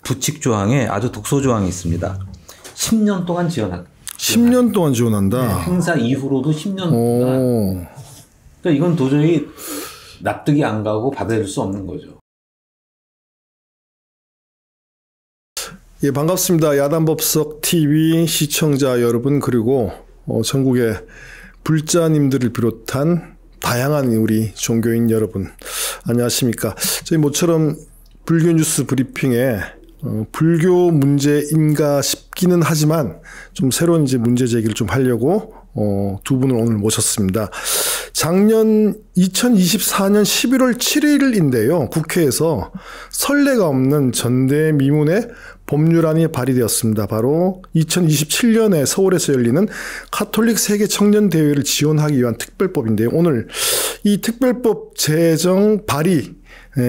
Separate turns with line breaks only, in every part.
부칙 조항에 아주 독소 조항이 있습니다. 10년 동안
10년 동안 지원한다.
네, 행사 이후로도 10년 동안. 그러니까 이건 도저히 납득이 안 가고 받아들일 수 없는 거죠.
예, 반갑습니다. 야단법석 TV 시청자 여러분, 그리고 전국의 불자님들을 비롯한 다양한 우리 종교인 여러분, 안녕하십니까. 저희 모처럼 불교 뉴스 브리핑에 불교 문제인가 싶기는 하지만 좀 새로운 이제 문제 제기를 좀 하려고 두 분을 오늘 모셨습니다. 작년 2024년 11월 7일인데요. 국회에서 선례가 없는 전대미문의 법률안이 발의되었습니다. 바로 2027년에 서울에서 열리는 가톨릭 세계 청년 대회를 지원하기 위한 특별법인데요. 오늘 이 특별법 제정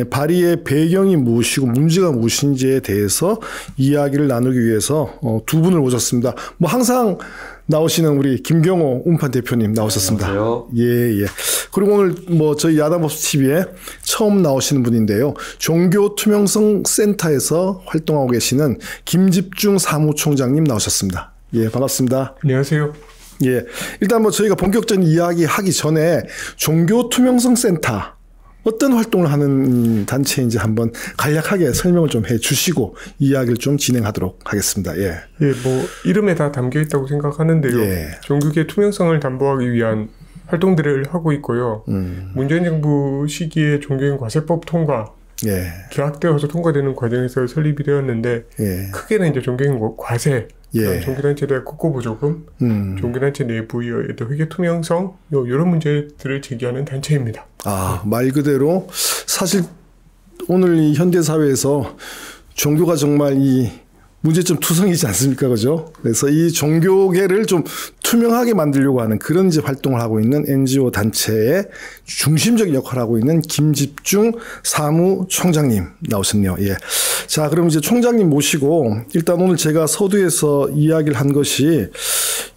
발의의 배경이 무엇이고 문제가 무엇인지에 대해서 이야기를 나누기 위해서 두 분을 모셨습니다. 뭐 항상 나오시는 우리 김경호 운판 대표님 나오셨습니다.
안녕하세요.
예. 그리고 오늘 뭐 저희 야단법석 TV에 처음 나오시는 분인데요. 종교 투명성 센터에서 활동하고 계시는 김집중 사무총장님 나오셨습니다. 예, 반갑습니다.
안녕하세요.
예. 일단 뭐 저희가 본격적인 이야기 하기 전에 종교 투명성 센터 어떤 활동을 하는 단체인지 한번 간략하게 설명을 좀 해주시고 이야기를 좀 진행하도록 하겠습니다. 예.
예, 뭐 이름에 다 담겨 있다고 생각하는데요.
예.
종교계 투명성을 담보하기 위한 활동들을 하고 있고요. 문재인 정부 시기에 종교인 과세법 통과,
예.
계약되어서 통과되는 과정에서 설립이 되었는데
예.
크게는 이제 종교인 과세,
예.
종교단체들의 국고보조금, 종교단체 내부의 회계 투명성 이런 문제들을 제기하는 단체입니다.
말 그대로 사실 오늘 이 현대 사회에서 종교가 정말 이 문제점 투성이지 않습니까, 그죠? 그래서 이 종교계를 좀 투명하게 만들려고 하는 그런 이제 활동을 하고 있는 NGO 단체의 중심적인 역할을 하고 있는 김집중 사무총장님 나오셨네요. 예. 자, 그럼 이제 총장님 모시고 일단 오늘 제가 서두에서 이야기를 한 것이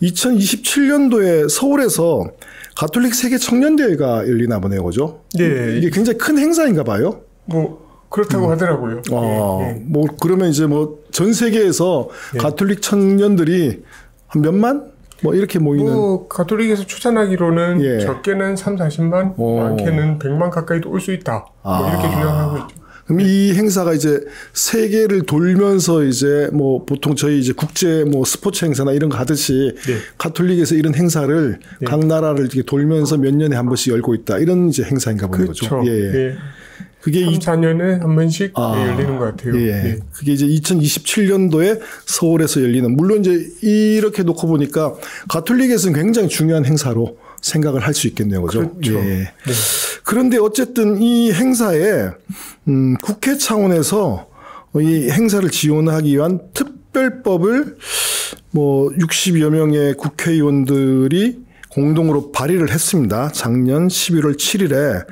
2027년도에 서울에서 가톨릭 세계 청년대회가 열리나 보네요, 그죠?
네.
이게 굉장히 큰 행사인가 봐요.
뭐 그렇다고 하더라고요.
뭐 그러면 이제 뭐 전 세계에서 가톨릭 청년들이 한 몇만? 뭐 이렇게 모이는.
뭐 가톨릭에서 추산하기로는 적게는 3, 40만, 많게는 100만 가까이도 올 수 있다. 뭐 이렇게 주장하고 있죠.
그럼 이 행사가 이제 세계를 돌면서 이제 뭐 보통 저희 이제 국제 뭐 스포츠 행사나 이런 거 하듯이 가톨릭에서 이런 행사를 각 나라를 이렇게 돌면서 몇 년에 한 번씩 열고 있다. 이런 이제 행사인가 보는 거죠. 예. 그게
3, 4년에 한 번씩 열리는 것 같아요.
예. 그게 이제 2027년도에 서울에서 열리는, 물론 이제 이렇게 놓고 보니까 가톨릭에서는 굉장히 중요한 행사로 생각을 할 수 있겠네요. 그죠?
그렇죠.
예. 그런데 어쨌든 이 행사에 국회 차원에서 이 행사를 지원하기 위한 특별법을 뭐 60여 명의 국회의원들이 공동으로 발의를 했습니다. 작년 11월 7일에.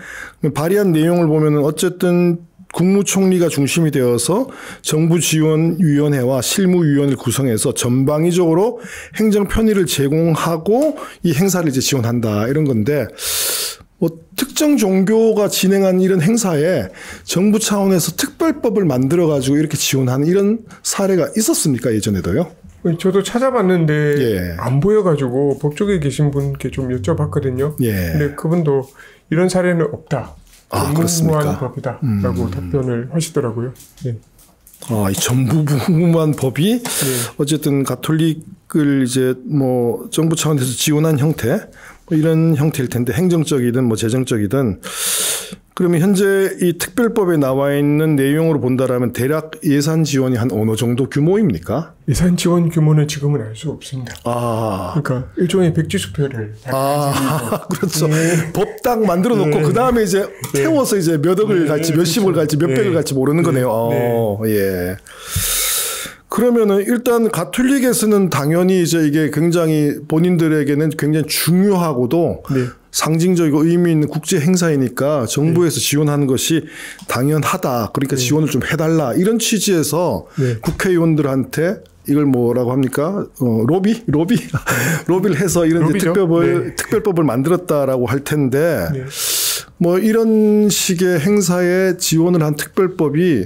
발의한 내용을 보면은 어쨌든 국무총리가 중심이 되어서 정부지원위원회와 실무위원회를 구성해서 전방위적으로 행정 편의를 제공하고 이 행사를 이제 지원한다, 이런 건데, 뭐 특정 종교가 진행한 이런 행사에 정부 차원에서 특별법을 만들어 가지고 이렇게 지원하는 이런 사례가 있었습니까, 예전에도요?
저도 찾아봤는데 안 보여가지고 법조계에 계신 분께 좀 여쭤봤거든요. 근데 그분도 이런 사례는 없다. 전무후무한 법이다. 라고 답변을 하시더라고요.
이 전무후무한 법이 어쨌든 가톨릭을 이제 뭐 정부 차원에서 지원한 형태, 뭐 이런 형태일 텐데, 행정적이든 뭐 재정적이든. 그러면 현재 이 특별법에 나와 있는 내용으로 본다라면 대략 예산 지원이 한 어느 정도 규모입니까?
예산 지원 규모는 지금은 알 수 없습니다. 그러니까 일종의 백지수표를.
그렇죠. 법 딱 만들어 놓고 그 다음에 이제 태워서 이제 몇 억을 갈지 몇십을 갈지 몇백을 갈지 모르는 거네요. 예. 그러면은 일단 가톨릭에서는 당연히 이제 이게 굉장히 본인들에게는 굉장히 중요하고도 상징적이고 의미 있는 국제 행사이니까 정부에서 지원하는 것이 당연하다. 그러니까 지원을 좀 해달라. 이런 취지에서 국회의원들한테 이걸 뭐라고 합니까? 로비를 해서 이런 이제 특별법을 만들었다라고 할 텐데, 뭐 이런 식의 행사에 지원을 한 특별법이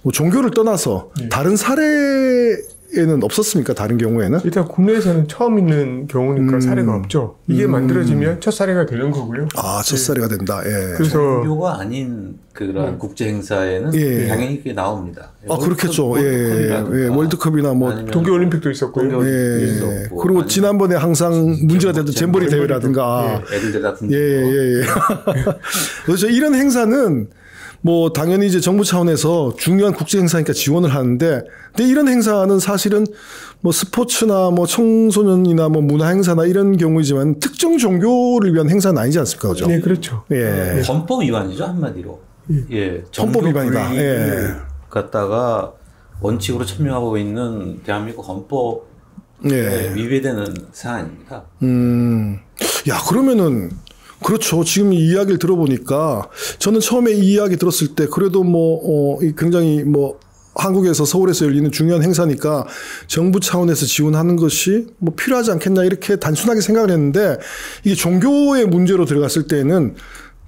뭐 종교를 떠나서 다른 사례에는 없었습니까? 다른 경우에는?
일단 국내에서는 처음 있는 경우니까 사례가 없죠. 이게 만들어지면 첫 사례가 되는 거고요.
아, 첫 사례가 된다. 예.
그래서 종교가 아닌 그런 국제 행사에는 당연히 그게 나옵니다.
아, 그렇겠죠. 예. 월드컵이나 뭐
동계올림픽도 있었고요.
예. 그리고 지난번에 항상 문제가 됐던 잼버리 대회라든가.
애들 대다
예. 그래서 이런 행사는 뭐 당연히 이제 정부 차원에서 중요한 국제 행사니까 지원을 하는데, 근데 이런 행사는 사실은 뭐 스포츠나 뭐 청소년이나 뭐 문화 행사나 이런 경우이지만 특정 종교를 위한 행사는 아니지 않습니까, 그죠?
네, 그렇죠.
예.
헌법 위반이죠, 한마디로. 예.
헌법 위반이다.
갖다가 원칙으로 천명하고 있는 대한민국 헌법에 위배되는 사안입니다.
야, 그러면은. 그렇죠. 지금 이 이야기를 들어보니까 저는 처음에 이 이야기 들었을 때 그래도 굉장히 한국에서 서울에서 열리는 중요한 행사니까 정부 차원에서 지원하는 것이 뭐 필요하지 않겠나 이렇게 단순하게 생각을 했는데, 이게 종교의 문제로 들어갔을 때는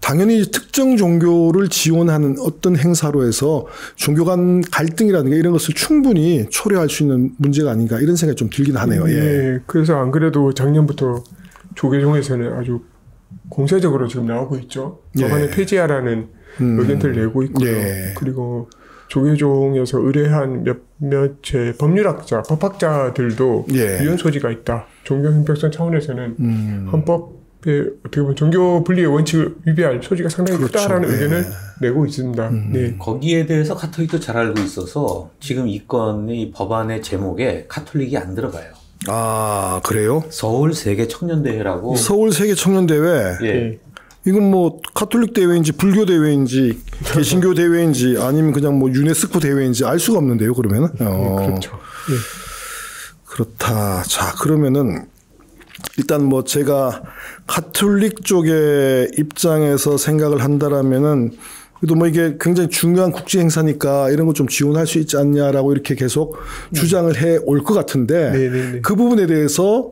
당연히 특정 종교를 지원하는 어떤 행사로 해서 종교 간 갈등이라든가 이런 것을 충분히 초래할 수 있는 문제가 아닌가 이런 생각이 좀 들긴 하네요. 예.
그래서 안 그래도 작년부터 조계종에서는 아주 공세적으로 지금 나오고 있죠. 법안을 폐지하라는 의견들을 내고 있고요. 그리고 조계종에서 의뢰한 몇몇의 법률학자, 법학자들도 위헌 소지가 있다. 종교 형평성 차원에서는 헌법에 어떻게 보면 종교 분리의 원칙을 위배할 소지가 상당히 크다라는 의견을 내고 있습니다.
거기에 대해서 카톨릭도 잘 알고 있어서 지금 이 건의 법안의 제목에 카톨릭이 안 들어가요.
아, 그래요?
서울 세계 청년 대회라고.
서울 세계 청년 대회.
예.
이건 뭐 카톨릭 대회인지 불교 대회인지 개신교 대회인지 아니면 그냥 뭐 유네스코 대회인지 알 수가 없는데요, 그러면은.
그렇죠. 예.
그렇다. 자, 그러면은 일단 뭐 제가 카톨릭 쪽의 입장에서 생각을 한다라면은 그래도 뭐 이게 굉장히 중요한 국제 행사니까 이런 거 좀 지원할 수 있지 않냐라고 이렇게 계속 주장을 해 올 것 같은데, 그 부분에 대해서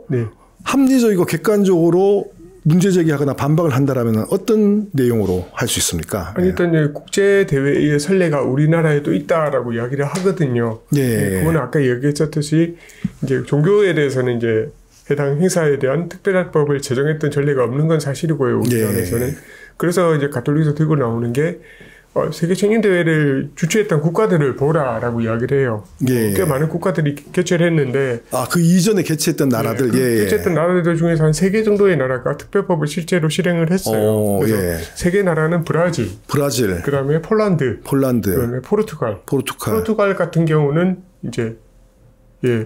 합리적이고 객관적으로 문제 제기하거나 반박을 한다라면 어떤 내용으로 할 수 있습니까?
아니, 일단 국제 대회의 선례가 우리나라에도 있다라고 이야기를 하거든요. 그거는 아까 얘기했었듯이 이제 종교에 대해서는 이제 해당 행사에 대한 특별법을 제정했던 전례가 없는 건 사실이고요, 우리나라에서는. 그래서 이제 가톨릭에서 들고 나오는 게 세계 청년 대회를 주최했던 국가들을 보라라고 이야기를 해요. 꽤 많은 국가들이 개최를 했는데,
그 이전에 개최했던 나라들,
개최했던 나라들 중에서 한 3개 정도의 나라가 특별법을 실제로 실행을 했어요. 그래서 3개 나라는 브라질, 그다음에 폴란드, 그다음에 포르투갈 같은 경우는 이제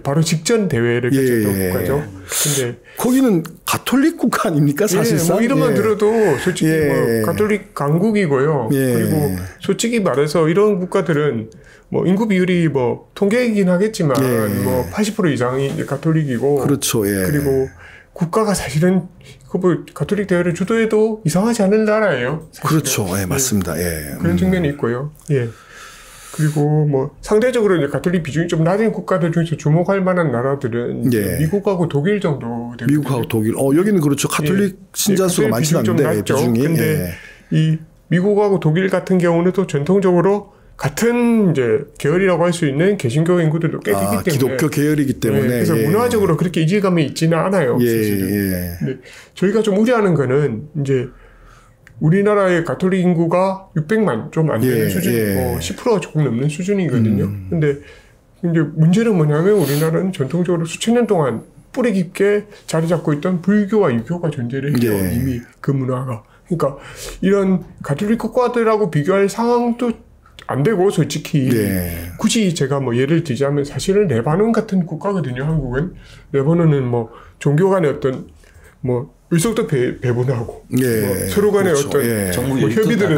바로 직전 대회를 개최했던 국가죠. 근데
거기는 가톨릭 국가 아닙니까, 사실상?
뭐 이름만 들어도 솔직히 뭐 가톨릭 강국이고요. 그리고 솔직히 말해서 이런 국가들은 뭐 인구 비율이 뭐 통계이긴 하겠지만 뭐 80% 이상이 가톨릭이고,
그렇죠.
그리고 국가가 사실은 가톨릭 대회를 주도해도 이상하지 않은 나라예요. 사실은.
그렇죠. 맞습니다.
그런 측면이 있고요. 그리고 뭐 상대적으로 이제 가톨릭 비중이 좀 낮은 국가들 중에서 주목할 만한 나라들은 미국하고 독일 정도 되거든요.
미국하고 독일. 여기는 그렇죠. 가톨릭 신자 수가 많지는 않은데 비중이.
근데 이 미국하고 독일 같은 경우는 또 전통적으로 같은 이제 계열이라고 할 수 있는 개신교 인구들도 꽤 되기 때문에,
기독교 계열이기 때문에
그래서 문화적으로 그렇게 이질감이 있지는 않아요. 근데 저희가 좀 우려하는 거는 이제 우리나라의 가톨릭 인구가 600만 좀 안 되는 수준이고 10%가 조금 넘는 수준이거든요. 근데 이제 문제는 뭐냐면 우리나라는 전통적으로 수천 년 동안 뿌리 깊게 자리 잡고 있던 불교와 유교가 존재를 해요. 이미 그 문화가. 그러니까 이런 가톨릭 국가들하고 비교할 상황도 안 되고, 솔직히 굳이 제가 뭐 예를 들자면 사실은 레바논 같은 국가거든요. 한국은 레바논은 뭐 종교 간의 어떤 뭐 의석도 배분하고 뭐 서로 간의 어떤 뭐 협의들을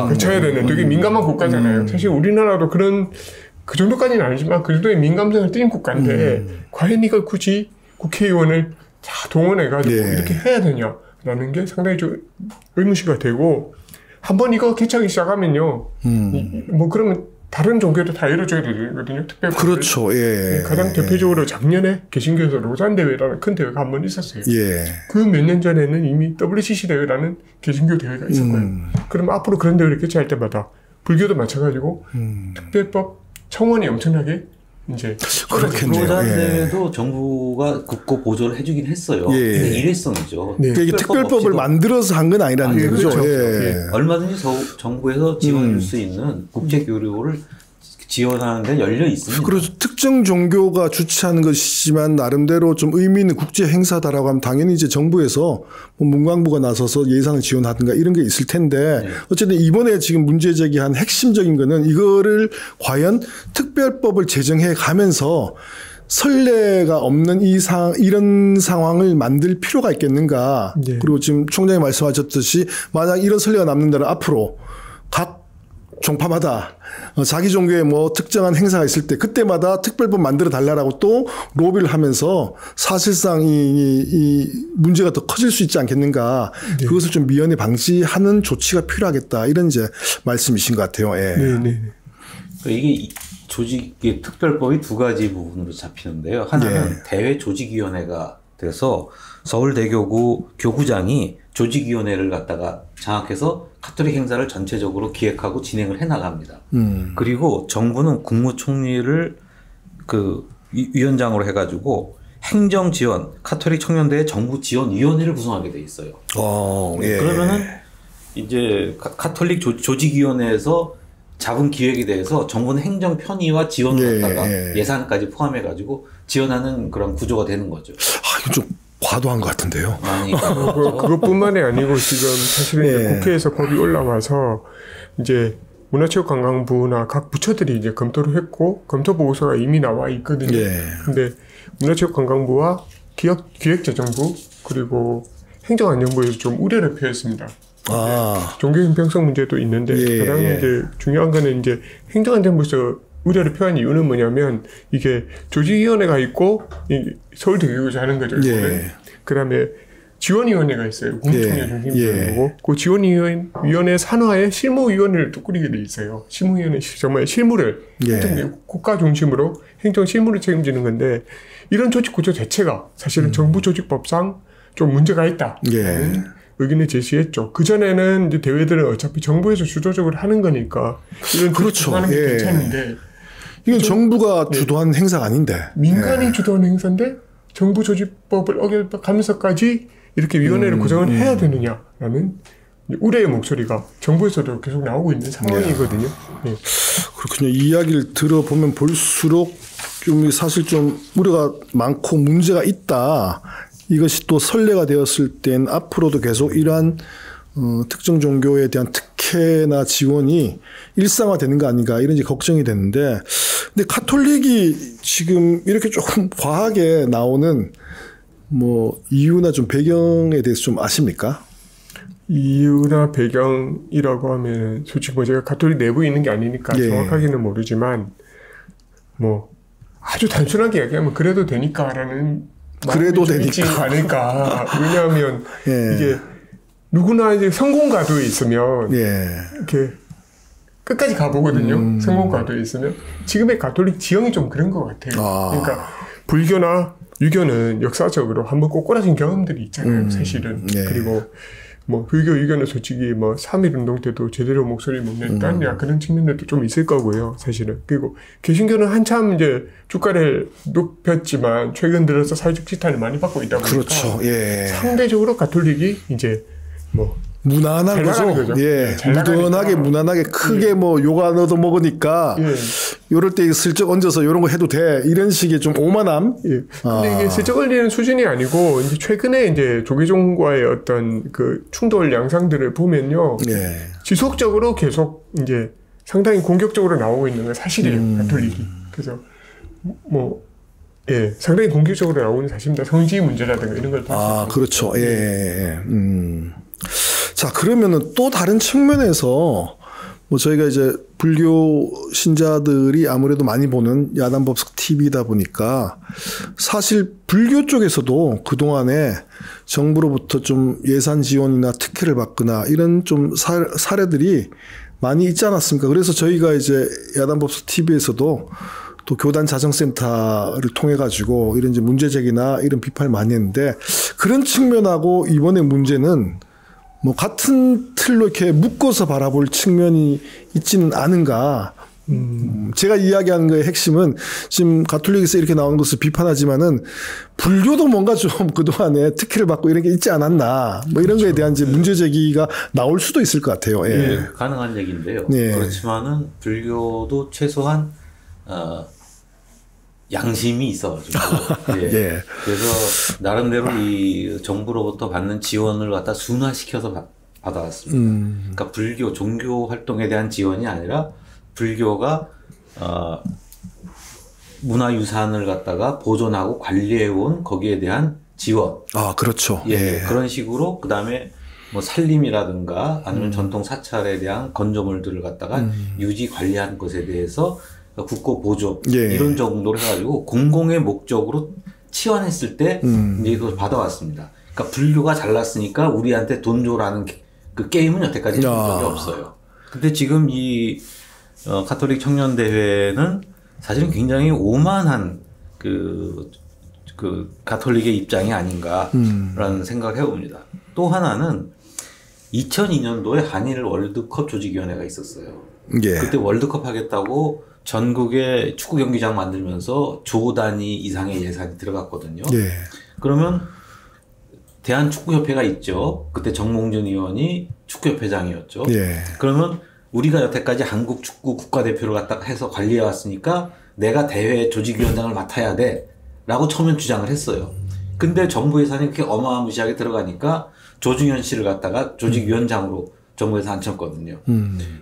거쳐야 되는 되게 민감한 국가잖아요. 사실 우리나라도 그 정도까지는 아니지만 그 정도의 민감성을 띈 국가인데 과연 이걸 굳이 국회의원을 다 동원해가지고 이렇게 해야 되냐라는 게 상당히 좀 의문시가 되고, 한번 이거 개최하기 시작하면요 뭐 그러면 다른 종교도 다 열어줘야 되거든요. 특별히.
그렇죠.
가장 대표적으로 작년에 개신교에서 로잔 대회라는 큰 대회가 한 번 있었어요. 그 몇 년 전에는 이미 WCC 대회라는 개신교 대회가 있었고요. 그럼 앞으로 그런 대회를 개최할 때마다 불교도 마찬가지고 특별법 청원이 엄청나게 이제
그렇겠네요.
그러자는데도 정부가 국고 보조를 해주긴 했어요. 근데 일회성이죠.
이게 특별법을 만들어서 한 건 아니라는 얘기죠.
그렇죠. 얼마든지 정부에서 지원해 줄 수 있는 국제 교류를 지원하는 데 열려 있습니다.
그래서 특정 종교가 주최하는 것이지만 나름대로 좀 의미 있는 국제 행사다라고 하면 당연히 이제 정부에서 뭐 문광부가 나서서 예산을 지원하든가 이런 게 있을 텐데 어쨌든 이번에 지금 문제 제기한 핵심적인 거는 이거를 과연 특별법을 제정해 가면서 선례가 없는 이런 상황을 만들 필요가 있겠는가. 그리고 지금 총장이 말씀하셨듯이 만약 이런 선례가 남는다면 앞으로 각 종파마다 자기 종교에 뭐 특정한 행사가 있을 때 그때마다 특별법 만들어 달라고 또 로비를 하면서 사실상 이 문제가 더 커질 수 있지 않겠는가. 그것을 좀 미연에 방지하는 조치가 필요하겠다. 이런 이제 말씀이신 것 같아요.
이게 조직의 특별법이 두 가지 부분으로 잡히는데요. 하나는 대외 조직위원회가 돼서 서울대교구 교구장이 조직위원회를 갖다가 장악해서 카톨릭 행사를 전체적으로 기획하고 진행을 해나갑니다. 그리고 정부는 국무총리를 그 위원장으로 해가지고 행정지원, 카톨릭 청년대회 정부지원위원회를 구성하게 돼 있어요. 그러면은 이제 카톨릭 조직위원회에서 잡은 기획에 대해서 정부는 행정 편의와 지원을 갖다가 예산까지 포함해가지고 지원하는 그런 구조가 되는 거죠.
이거 좀 과도한 것 같은데요.
그것뿐만이 아니고 지금 사실은 국회에서 법이 올라와서 이제 문화체육관광부나 각 부처들이 이제 검토를 했고 검토 보고서가 이미 나와 있거든요. 근데 문화체육관광부와 기획재정부 그리고 행정안전부에서 좀 우려를 표했습니다. 종교 형평성 문제도 있는데 가장 이제 중요한 거는 이제 행정안전부에서 우려를 표한 이유는 뭐냐면 이게 조직위원회가 있고 서울대교구에서 하는 거죠. 그다음에 지원위원회가 있어요. 국무총리 중심으로 그 지원위원회 산하에 실무위원회를 또 꾸리게 돼 있어요. 실무위원회 정말 실무를 국가 중심으로 행정 실무를 책임지는 건데 이런 조직 구조 자체가 사실은 정부 조직법상 좀 문제가 있다. 의견을 제시했죠. 그전에는 이제 대회들은 어차피 정부에서 주도적으로 하는 거니까 이런 하는 게 괜찮은데
이건 정부가 주도한 행사가 아닌데
민간이 주도한 행사인데 정부 조직법을 어겨가면서까지 이렇게 위원회를 구성을 해야 되느냐라는 우려의 목소리가 정부에서도 계속 나오고 있는 상황이거든요.
그렇군요. 이 이야기를 들어보면 볼수록 좀 사실 좀 우려가 많고 문제가 있다. 이것이 또 선례가 되었을 땐 앞으로도 계속 이러한 특정 종교에 대한 특혜나 지원이 일상화되는 거 아닌가 이런 이제 걱정이 되는데 근데 카톨릭이 지금 이렇게 조금 과하게 나오는 뭐 이유나 좀 배경에 대해서 좀 아십니까?
이유나 배경이라고 하면 솔직히 뭐 제가 카톨릭 내부에 있는 게 아니니까 정확하게는 모르지만 뭐 아주 단순하게 얘기하면 그래도 되니까라는
그래도 되니까
않을까. 왜냐하면 이게 누구나 이제 성공가도에 있으면 이렇게 끝까지 가보거든요. 성공가도에 있으면 지금의 가톨릭 지형이 좀 그런 것 같아요. 그러니까 불교나 유교는 역사적으로 한번 꼬꾸라진 경험들이 있잖아요. 사실은. 그리고 뭐 불교 유교는 솔직히 뭐 3.1운동 때도 제대로 목소리 못 냈다 그런 측면들도 좀 있을 거고요. 사실은. 그리고 개신교는 한참 이제 주가를 높였지만 최근 들어서 사회적 지탄을 많이 받고 있다 보니까 상대적으로 가톨릭이 이제 뭐
무난한 거죠. 무던하게 무난하게 크게 뭐 요가 넣어도 먹으니까 요럴 때 슬쩍 얹어서 요런 거 해도 돼. 이런 식의 좀 오만함.
근데 이게 슬쩍 올리는 수준이 아니고 이제 최근에 이제 조계종과의 어떤 그 충돌 양상들을 보면요. 지속적으로 계속 이제 상당히 공격적으로 나오고 있는 건 사실이에요. 가톨릭이. 그래서 뭐 상당히 공격적으로 나오는 사실입니다. 성지 문제라든가 이런 걸
그렇죠. 자, 그러면은 또 다른 측면에서 뭐 저희가 이제 불교 신자들이 아무래도 많이 보는 야단법석 TV다 보니까 사실 불교 쪽에서도 그동안에 정부로부터 좀 예산 지원이나 특혜를 받거나 이런 좀 사례들이 많이 있지 않았습니까? 그래서 저희가 이제 야단법석 TV에서도 또 교단 자정센터를 통해 가지고 이런 이제 문제 제기나 이런 비판을 많이 했는데 그런 측면하고 이번에 문제는 뭐 같은 틀로 이렇게 묶어서 바라볼 측면이 있지는 않은가 제가 이야기하는 거의 핵심은 지금 가톨릭에서 이렇게 나오는 것을 비판하지만은 불교도 뭔가 좀 그동안에 특혜를 받고 이런 게 있지 않았나 뭐 이런 거에 대한 이제 문제 제기가 나올 수도 있을 것 같아요. 예.
네, 가능한 얘기인데요. 예. 그렇지만은 불교도 최소한 양심이 있어가지고 예. 예. 그래서 나름대로 이 정부로부터 받는 지원을 갖다 순화시켜서 받아왔습니다. 그러니까 불교 종교 활동에 대한 지원이 아니라 불교가 문화유산을 갖다가 보존하고 관리해온 거기에 대한 지원.
아, 그렇죠.
예, 그런 식으로 그다음에 뭐 살림이라든가 아니면 전통 사찰에 대한 건조물들을 갖다가 유지 관리하는 것에 대해서 국고 보조 이런 정도로 해가지고 공공의 목적으로 치환했을 때 이제 이걸 받아왔습니다. 그러니까 불교가 잘났으니까 우리한테 돈 줘라는 그 게임은 여태까지 해본 적이 없어요. 근데 지금 이 가톨릭 청년대회는 사실은 굉장히 오만한 그 가톨릭의 입장이 아닌가라는 생각을 해봅니다. 또 하나는 2002년도에 한일 월드컵 조직위원회가 있었어요. 예. 그때 월드컵 하겠다고 전국에 축구 경기장 만들면서 조 단위 이상의 예산이 들어갔거든요. 예. 그러면 대한축구협회가 있죠. 그때 정몽준 의원이 축구협회장이었죠. 예. 그러면 우리가 여태까지 한국 축구 국가대표를 갖다가 해서 관리해 왔으니까 내가 대회 조직위원장을 맡아야 돼 라고 처음엔 주장을 했어요. 근데 정부 예산이 그렇게 어마무시하게 들어가니까 조중현 씨를 갖다가 조직위원장으로 정부에서 앉혔거든요.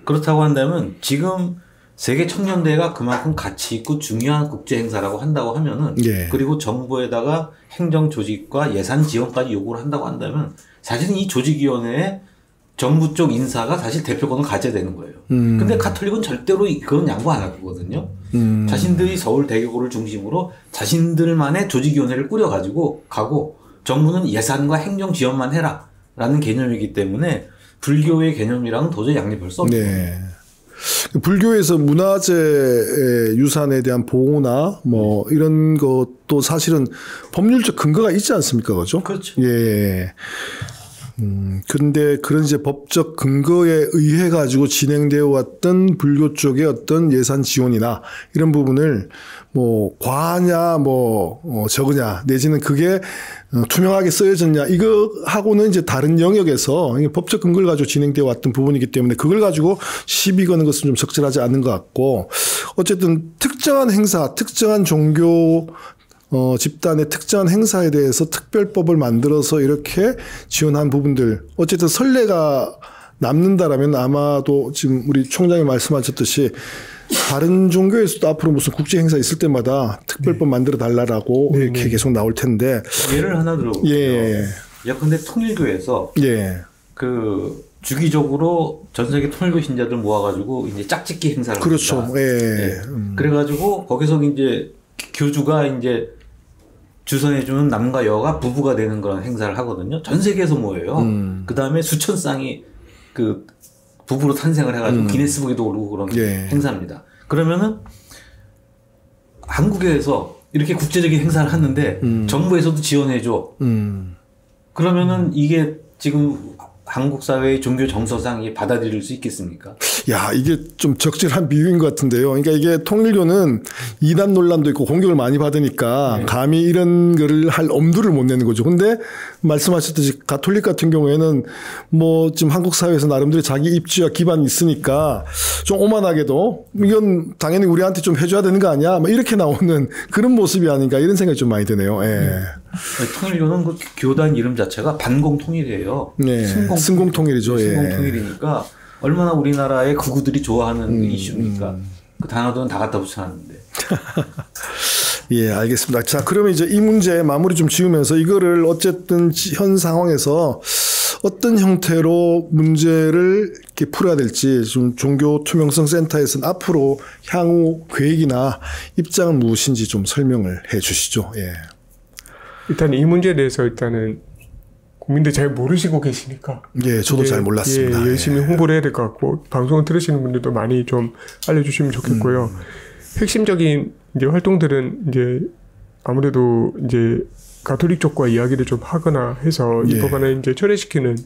그렇다고 한다면 지금 세계 청년대회가 그만큼 가치 있고 중요한 국제 행사라고 한다고 하면은 예. 그리고 정부에다가 행정 조직과 예산 지원까지 요구를 한다고 한다면 사실은 이 조직위원회에 정부 쪽 인사가 사실 대표권을 가져야 되는 거예요. 근데 가톨릭은 절대로 그건 양보 안 할 거거든요. 자신들이 서울 대교구를 중심으로 자신들만의 조직위원회를 꾸려가지고 가고 정부는 예산과 행정 지원만 해라 라는 개념이기 때문에 불교의 개념이랑은 도저히 양립할 수 없는 거예요. 네.
불교에서 문화재 유산에 대한 보호나 뭐 이런 것도 사실은 법률적 근거가 있지 않습니까? 그죠?
그렇죠.
예. 근데 그런 이제 법적 근거에 의해 가지고 진행되어 왔던 불교 쪽의 어떤 예산 지원이나 이런 부분을 뭐 과하냐 뭐 적으냐 내지는 그게 투명하게 쓰여졌냐 이거 하고는 이제 다른 영역에서 법적 근거를 가지고 진행되어 왔던 부분이기 때문에 그걸 가지고 시비 거는 것은 좀 적절하지 않는 것 같고 어쨌든 특정한 행사, 특정한 종교 집단의 특정한 행사에 대해서 특별법을 만들어서 이렇게 지원한 부분들 어쨌든 선례가 남는다라면 아마도 지금 우리 총장이 말씀하셨듯이 다른 종교에서도 앞으로 무슨 국제 행사 있을 때마다 특별법 만들어 달라라고 이렇게 계속 나올 텐데
예를 하나 들어볼게요.
예.
예컨대 통일교에서 그 주기적으로 전 세계 통일교 신자들 모아가지고 이제 짝짓기 행사를
그렇죠.
합니다. 예. 그래가지고 거기서 이제 교주가 이제 주선해주는 남과 여가 부부가 되는 그런 행사를 하거든요. 전 세계에서 모여요. 그 다음에 수천 쌍이 그 부부로 탄생을 해가지고 기네스북에도 오르고 그런 행사입니다. 그러면은 한국에서 이렇게 국제적인 행사를 하는데 정부에서도 지원해줘. 그러면은 이게 지금 한국 사회의 종교 정서상 받아들일 수 있겠습니까?
야, 이게 좀 적절한 비유인 것 같은데요. 그러니까 이게 통일교는 이단 논란도 있고 공격을 많이 받으니까 감히 이런 거를 할 엄두를 못 내는 거죠. 근데 말씀하셨듯이 가톨릭 같은 경우에는 뭐 지금 한국 사회에서 나름대로 자기 입지와 기반이 있으니까 좀 오만하게도 이건 당연히 우리한테 좀 해줘야 되는 거 아니야? 막 이렇게 나오는 그런 모습이 아닌가 이런 생각이 좀 많이 드네요. 예.
통일교는 그 교단 이름 자체가 반공통일이에요.
네. 승공통일이죠.
승공통일이니까 얼마나 우리나라의 극우들이 좋아하는 이슈입니까? 그 단어들은 다 갖다 붙여놨는데.
예, 알겠습니다. 자, 그러면 이제 이 문제 마무리 좀 지으면서 이거를 어쨌든 현 상황에서 어떤 형태로 문제를 이렇게 풀어야 될지 좀 종교 투명성 센터에서는 앞으로 향후 계획이나 입장은 무엇인지 좀 설명을 해 주시죠. 예.
일단 이 문제에 대해서 일단은 국민들 잘 모르시고 계시니까.
예, 저도 잘 몰랐습니다.
열심히 홍보를 해야 될 것 같고 방송을 들으시는 분들도 많이 좀 알려주시면 좋겠고요. 핵심적인 이제 활동들은 이제 아무래도 이제 가톨릭 쪽과 이야기를 좀 하거나 해서 이 법안을 이제 철회시키는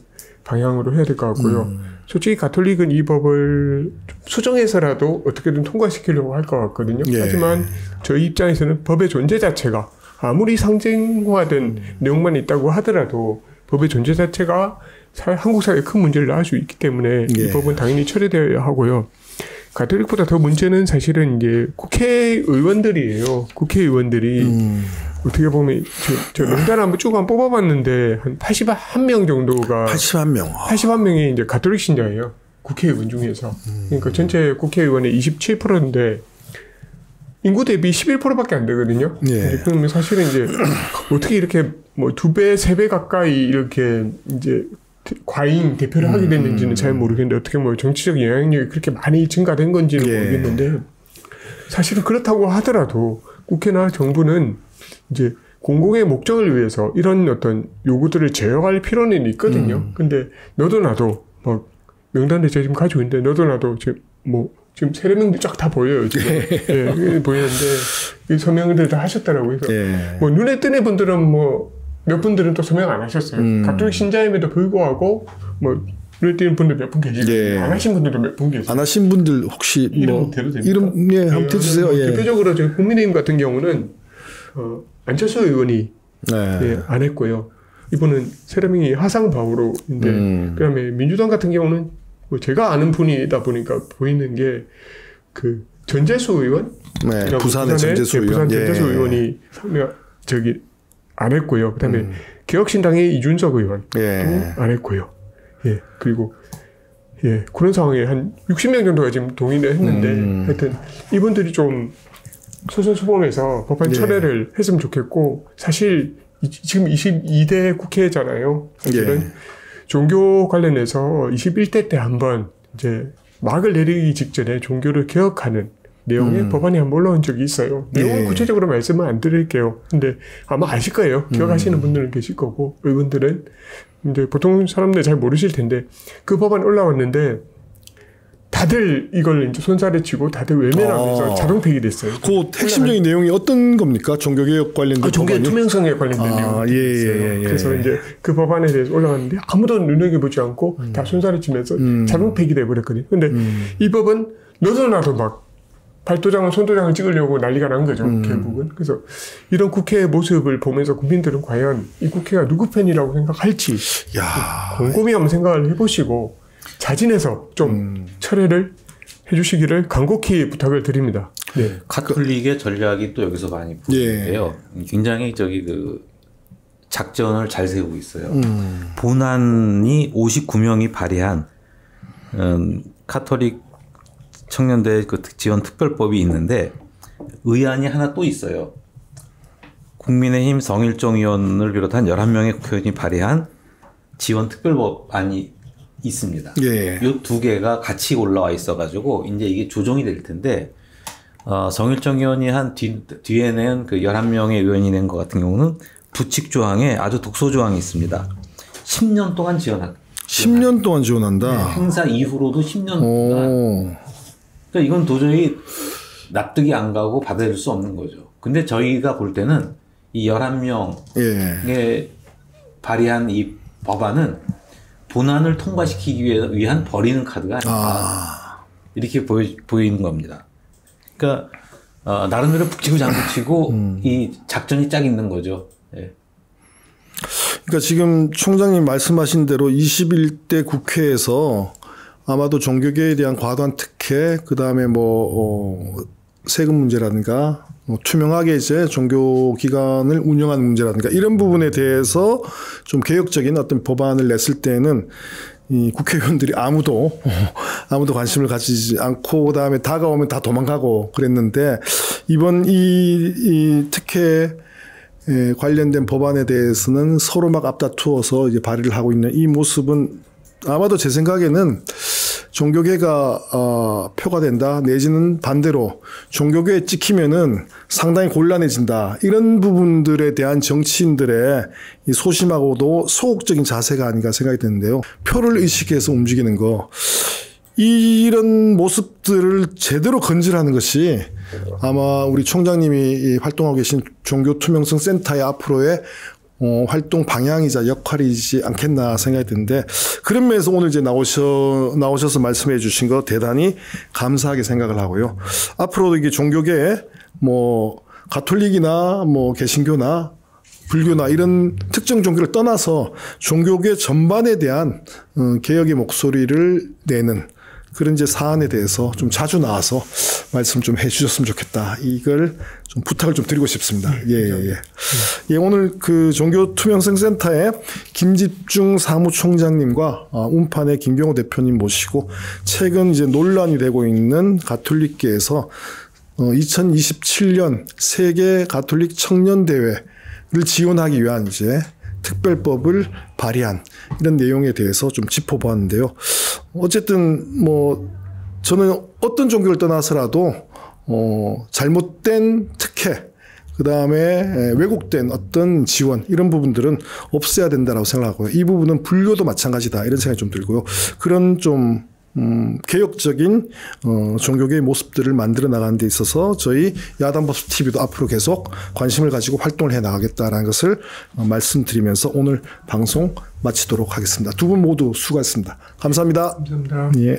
방향으로 해야 될 것 같고요. 솔직히 가톨릭은 이 법을 수정해서라도 어떻게든 통과시키려고 할 것 같거든요. 예. 하지만 저희 입장에서는 법의 존재 자체가 아무리 상징화된 내용만 있다고 하더라도 법의 존재 자체가 한국 사회에 큰 문제를 낳을 수 있기 때문에 이 법은 당연히 처리되어야 하고요. 가톨릭보다 더 문제는 사실은 이제 국회의원들이에요. 국회의원들이 어떻게 보면 저 명단 한번 쭉 한번 뽑아봤는데 한 81명 정도가 81명이 이제 가톨릭 신자예요. 국회의원 중에서. 그러니까 전체 국회의원의 27%인데 인구 대비 11%밖에 안 되거든요. 예. 그러면 사실은 이제 어떻게 이렇게 뭐 2배, 3배 가까이 이렇게 이제 과잉 대표를 하게 됐는지는 잘 모르겠는데 어떻게 뭐 정치적 영향력이 그렇게 많이 증가된 건지는 모르겠는데 사실은 그렇다고 하더라도 국회나 정부는 이제 공공의 목적을 위해서 이런 어떤 요구들을 제어할 필요는 있거든요. 근데 너도 나도 뭐 명단을 제가 지금 가지고 있는데 너도 나도 지금 세례명들 쫙 다 보여요. 지금. 예, 보이는데 이 서명들 다 하셨더라고요. 그래서 뭐 눈에 띄는 분들은 뭐 몇 분들은 또 서명 안 하셨어요. 가톨릭 신자임에도 불구하고 뭐 눈에 띄는 분들 몇 분 계시고 안 하신 분들도 몇 분 계시고.
안 하신 분들 혹시
이름 대도 됩니까?
이름 한번 대주세요.
뭐 대표적으로 저희 국민의힘 같은 경우는 안철수 의원이 안 했고요. 이분은 세례명이 하상바오로인데 그다음에 민주당 같은 경우는 뭐 제가 아는 분이다 보니까 보이는 게 그 전재수 의원,
부산의 전재수 의원,
부산 전재수 의원이 안 했고요. 그다음에 개혁신당의 이준석 의원도 안 했고요. 예, 그리고 그런 상황에 한 60명 정도가 지금 동의를 했는데 하여튼 이분들이 좀 솔선수범해서 법안 철회를 했으면 좋겠고 사실 지금 22대 국회잖아요. 사실은 종교 관련해서 21대 때 한번 이제 막을 내리기 직전에 종교를 개혁하는 내용의 법안이 한번 올라온 적이 있어요. 내용은 구체적으로 말씀은 안 드릴게요. 근데 아마 아실 거예요. 기억하시는 분들은 계실 거고 이분들은 근데 보통 사람들 잘 모르실 텐데 그 법안이 올라왔는데 다들 이걸 이제 손살에 치고 다들 외면하면서 자동 폐기됐어요.
그 핵심적인 내용이 어떤 겁니까? 종교개혁 관련된
종교 투명성에 관련된 내용이 있어요. 그래서 이제 그 법안에 대해서 올라갔는데 아무도 눈여겨보지 않고 다 손살에 치면서 자동 폐기돼 버렸거든요. 근데 이 법은 너도 나도 막 발도장을 손도장을 찍으려고 난리가 난 거죠. 결국은. 그래서 이런 국회의 모습을 보면서 국민들은 과연 이 국회가 누구 편이라고 생각할지 곰곰이 한번 생각을 해보시고 자진해서 좀 철회를 해주시기를 간곡히 부탁을 드립니다. 네.
가톨릭의 전략이 또 여기서 많이 보이는데요. 굉장히 작전을 잘 세우고 있어요. 본안이 59명이 발의한 카톨릭 청년대 지원 특별법이 있는데 의안이 하나 또 있어요. 국민의힘 성일종 의원을 비롯한 11명의 국회의원이 발의한 지원 특별법안이 있습니다. 이 두 개가 같이 올라와 있어가지고 이제 이게 조정이 될 텐데 성일종 의원이 한 뒤에는 그 11명의 의원이 낸 것 같은 경우는 부칙 조항에 아주 독소 조항이 있습니다. 10년 동안
10년 동안 지원한다.
행사 이후로도 10년 동안. 그러니까 이건 도저히 납득이 안 가고 받아들일 수 없는 거죠. 근데 저희가 볼 때는 이 11명의 발의한 이 법안은 본안을 통과시키기 위한 버리는 카드가 아닌가. 이렇게 보이는 겁니다. 그러니까 나름대로 북치고 장구치고 이 작전이 짝 있는 거죠.
그러니까 지금 총장님 말씀하신 대로 21대 국회에서 아마도 종교계에 대한 과도한 특혜, 그 다음에 세금 문제라든가, 투명하게 이제 종교기관을 운영하는 문제라든가, 이런 부분에 대해서 좀 개혁적인 어떤 법안을 냈을 때는 이 국회의원들이 아무도 관심을 가지지 않고, 그 다음에 다가오면 다 도망가고 그랬는데, 이번 이 특혜 관련된 법안에 대해서는 서로 막 앞다투어서 이제 발의를 하고 있는 이 모습은 아마도 제 생각에는 종교계가 표가 된다 내지는 반대로 종교계에 찍히면은 상당히 곤란해진다 이런 부분들에 대한 정치인들의 이 소심하고도 소극적인 자세가 아닌가 생각이 드는데요. 표를 의식해서 움직이는 거 이런 모습들을 제대로 건질하는 것이 아마 우리 총장님이 활동하고 계신 종교투명성 센터의 앞으로의 활동 방향이자 역할이지 않겠나 생각이 드는데, 그런 면에서 오늘 이제 나오셔서 말씀해 주신 거 대단히 감사하게 생각을 하고요. 앞으로도 이게 종교계에 뭐 가톨릭이나 뭐 개신교나 불교나 이런 특정 종교를 떠나서 종교계 전반에 대한 개혁의 목소리를 내는 그런 이제 사안에 대해서 좀 자주 나와서 말씀 좀 해주셨으면 좋겠다. 이걸 좀 부탁을 좀 드리고 싶습니다. 예, 오늘 그 종교투명성센터의 김집중 사무총장님과 운판의 김병호 대표님 모시고 최근 이제 논란이 되고 있는 가톨릭계에서 2027년 세계 가톨릭 청년대회를 지원하기 위한 이제 특별법을 발의한 이런 내용에 대해서 좀 짚어보았는데요. 어쨌든 뭐 저는 어떤 종교를 떠나서라도 잘못된 특혜, 그 다음에 왜곡된 어떤 지원 이런 부분들은 없애야 된다라고 생각하고요. 이 부분은 불교도 마찬가지다 이런 생각이 좀 들고요. 그런 좀 개혁적인 종교계의 모습들을 만들어 나가는 데 있어서 저희 야단법석 TV도 앞으로 계속 관심을 가지고 활동을 해 나가겠다라는 것을 말씀드리면서 오늘 방송 마치도록 하겠습니다. 두 분 모두 수고하셨습니다. 감사합니다.
감사합니다.
예.